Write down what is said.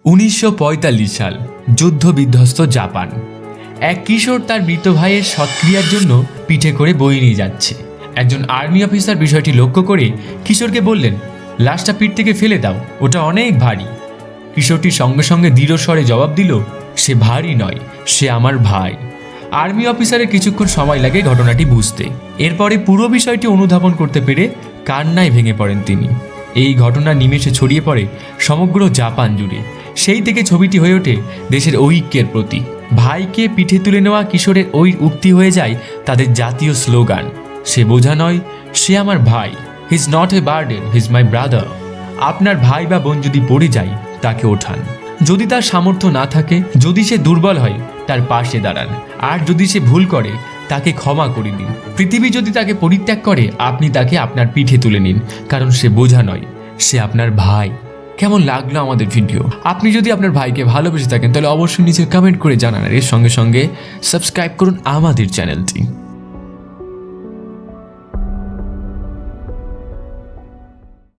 1945 সাল, যুদ্ধ বিধ্বস্ত জাপান। এক কিশোর তার মৃত ভাইয়ের সৎক্রিয়ার জন্য পিঠে করে বয়ে নিয়ে যাচ্ছে। একজন আর্মি অফিসার বিষয়টি লক্ষ্য করে কিশোরকে বললেন, লাশটা পিঠ থেকে ফেলে দাও, ওটা অনেক ভারী। কিশোরটি সঙ্গে সঙ্গে দৃঢ় স্বরে জবাব দিল, সে ভারী নয়, সে আমার ভাই। আর্মি অফিসারের কিছুক্ষণ সময় লাগে ঘটনাটি বুঝতে। এরপরে পুরো বিষয়টি অনুধাবন করতে পেরে কান্নায় ভেঙে পড়েন তিনি। এই ঘটনা নিমেষে ছড়িয়ে পড়ে সমগ্র জাপান জুড়ে। সেই থেকে ছবিটি হয়ে ওঠে দেশের ঐক্যের প্রতীক। ভাইকে পিঠে তুলে নেওয়া কিশোরের ওই উক্তি হয়ে যায় তাদের জাতীয় স্লোগান, সে বোঝা নয়, সে আমার ভাই। He is not a burden, he is my brother. আপনার ভাই বা বোন যদি পড়ে যায়, তাকে ওঠান। যদি তার সামর্থ্য না থাকে, যদি সে দুর্বল হয়, তার পাশে দাঁড়ান। আর যদি সে ভুল করে, তাকে ক্ষমা করে দিন। পৃথিবী যদি তাকে পরিত্যাগ করে, আপনি তাকে আপনার পিঠে তুলে নিন, কারণ সে বোঝা নয়, সে আপনার ভাই। কেমন লাগলো আমাদের ভিডিও? আপনি যদি আপনার ভাইকে ভালোবেসে থাকেন, তাহলে অবশ্যই নিচে কমেন্ট করে জানান। আর এর সঙ্গে সঙ্গে সাবস্ক্রাইব করুন আমাদের চ্যানেলটি।